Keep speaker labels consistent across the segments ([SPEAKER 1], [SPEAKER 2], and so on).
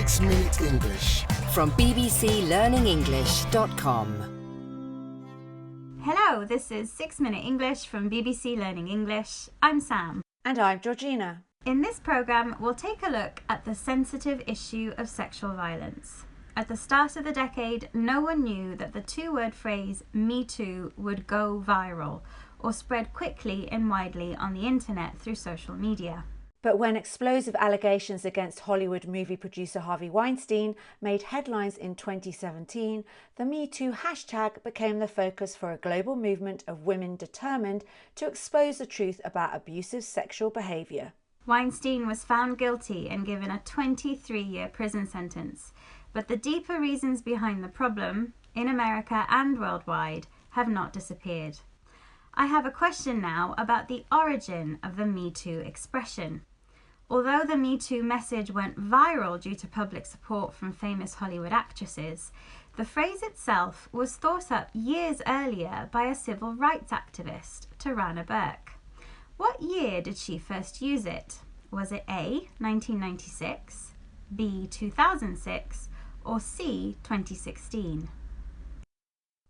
[SPEAKER 1] 6-Minute English
[SPEAKER 2] from bbclearningenglish.com.
[SPEAKER 3] Hello, this is 6-Minute English from BBC Learning English. I'm Sam.
[SPEAKER 4] And I'm Georgina.
[SPEAKER 3] In this programme, we'll take a look at the sensitive issue of sexual violence. At the start of the decade, no one knew that the two-word phrase Me Too would go viral or spread quickly and widely on the internet through social media.
[SPEAKER 4] But when explosive allegations against Hollywood movie producer Harvey Weinstein made headlines in 2017, the Me Too hashtag became the focus for a global movement of women determined to expose the truth about abusive sexual behaviour.
[SPEAKER 3] Weinstein was found guilty and given a 23-year prison sentence, but the deeper reasons behind the problem, in America and worldwide, have not disappeared. I have a question now about the origin of the Me Too expression. Although the Me Too message went viral due to public support from famous Hollywood actresses, the phrase itself was thought up years earlier by a civil rights activist, Tarana Burke. What year did she first use it? Was it A, 1996, B, 2006, or C, 2016?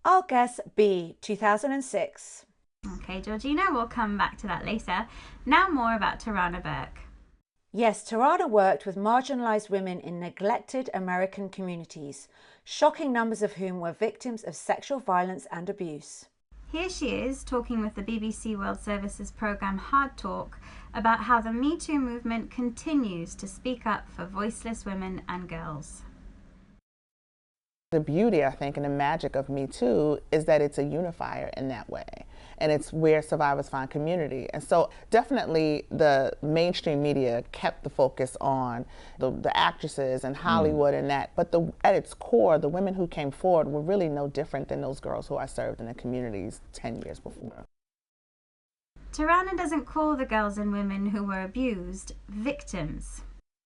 [SPEAKER 4] I'll guess B, 2006.
[SPEAKER 3] Okay, Georgina, we'll come back to that later. Now more about Tarana Burke.
[SPEAKER 4] Yes, Tarana worked with marginalised women in neglected American communities, shocking numbers of whom were victims of sexual violence and abuse.
[SPEAKER 3] Here she is talking with the BBC World Service's programme Hard Talk about how the Me Too movement continues to speak up for voiceless women and girls.
[SPEAKER 5] The beauty, I think, and the magic of Me Too is that it's a unifier in that way. And it's where survivors find community. And so definitely the mainstream media kept the focus on the actresses and Hollywood and that. But at its core, the women who came forward were really no different than those girls who I served in the communities 10 years before.
[SPEAKER 3] Tarana doesn't call the girls and women who were abused victims.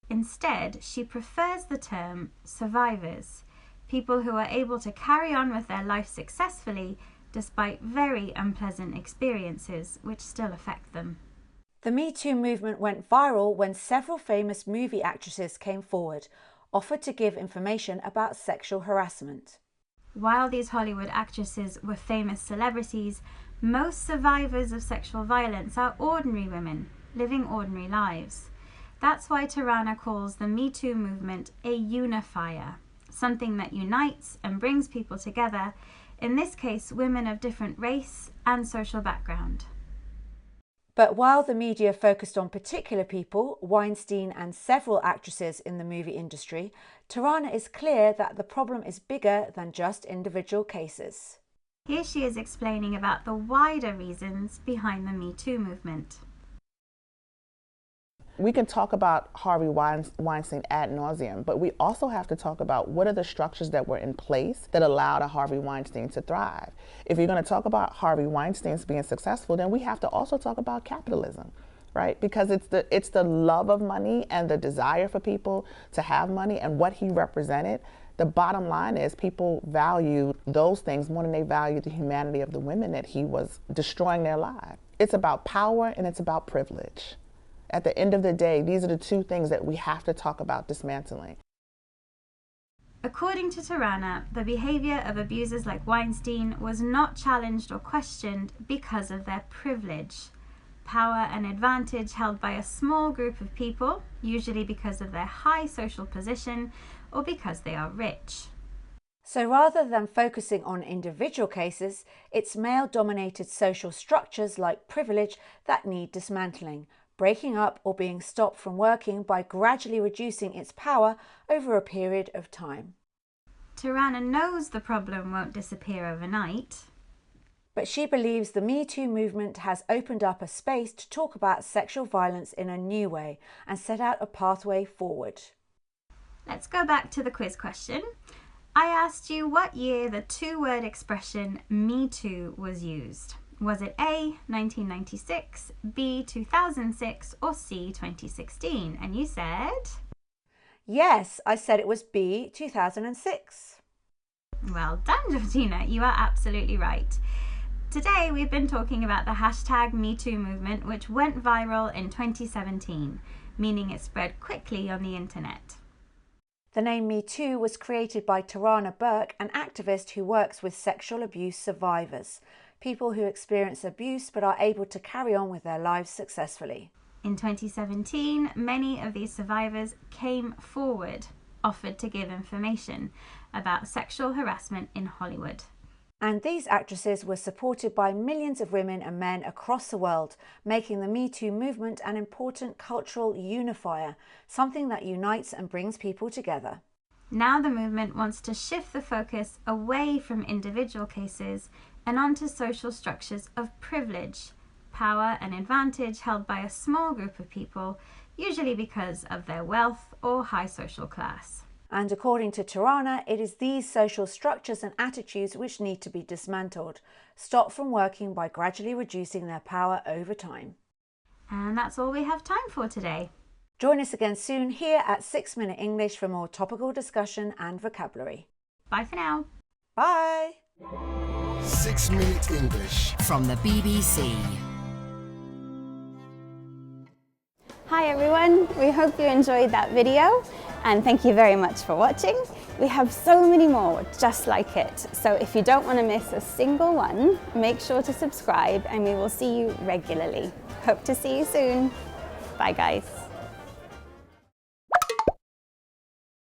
[SPEAKER 3] Instead, she prefers the term survivors. People who are able to carry on with their life successfully despite very unpleasant experiences which still affect them.
[SPEAKER 4] The Me Too movement went viral when several famous movie actresses came forward, offered to give information about sexual harassment.
[SPEAKER 3] While these Hollywood actresses were famous celebrities, most survivors of sexual violence are ordinary women, living ordinary lives. That's why Tarana calls the Me Too movement a unifier. Something that unites and brings people together, in this case women of different race and social background.
[SPEAKER 4] But while the media focused on particular people, Weinstein and several actresses in the movie industry, Tarana is clear that the problem is bigger than just individual cases.
[SPEAKER 3] Here she is explaining about the wider reasons behind the Me Too movement.
[SPEAKER 5] We can talk about Harvey Weinstein ad nauseum, but we also have to talk about what are the structures that were in place that allowed a Harvey Weinstein to thrive. If you're going to talk about Harvey Weinstein's being successful, then we have to also talk about capitalism, right? Because it's the love of money and the desire for people to have money and what he represented. The bottom line is people value those things more than they value the humanity of the women that he was destroying their lives. It's about power and it's about privilege. At the end of the day, these are the two things that we have to talk about dismantling.
[SPEAKER 3] According to Tarana, the behaviour of abusers like Weinstein was not challenged or questioned because of their privilege, power and advantage held by a small group of people, usually because of their high social position or because they are rich.
[SPEAKER 4] So rather than focusing on individual cases, it's male-dominated social structures like privilege that need dismantling, breaking up or being stopped from working by gradually reducing its power over a period of time.
[SPEAKER 3] Tarana knows the problem won't disappear overnight.
[SPEAKER 4] But she believes the Me Too movement has opened up a space to talk about sexual violence in a new way and set out a pathway forward.
[SPEAKER 3] Let's go back to the quiz question. I asked you what year the two-word expression Me Too was used. Was it A, 1996, B, 2006, or C, 2016? And you said?
[SPEAKER 4] Yes, I said it was B, 2006.
[SPEAKER 3] Well done, Georgina. You are absolutely right. Today we've been talking about the hashtag #MeToo movement, which went viral in 2017, meaning it spread quickly on the internet.
[SPEAKER 4] The name Me Too was created by Tarana Burke, an activist who works with sexual abuse survivors, people who experience abuse but are able to carry on with their lives successfully.
[SPEAKER 3] In 2017, many of these survivors came forward, offered to give information about sexual harassment in Hollywood.
[SPEAKER 4] And these actresses were supported by millions of women and men across the world, making the Me Too movement an important cultural unifier, something that unites and brings people together.
[SPEAKER 3] Now the movement wants to shift the focus away from individual cases and onto social structures of privilege, power and advantage held by a small group of people, usually because of their wealth or high social class.
[SPEAKER 4] And according to Tarana, it is these social structures and attitudes which need to be dismantled, stopped from working by gradually reducing their power over time.
[SPEAKER 3] And that's all we have time for today.
[SPEAKER 4] Join us again soon here at 6 Minute English for more topical discussion and vocabulary.
[SPEAKER 3] Bye for now.
[SPEAKER 4] Bye!
[SPEAKER 1] 6 Minute English
[SPEAKER 2] from the BBC.
[SPEAKER 6] Hi everyone, we hope you enjoyed that video and thank you very much for watching. We have so many more just like it, so if you don't want to miss a single one, make sure to subscribe and we will see you regularly. Hope to see you soon. Bye guys.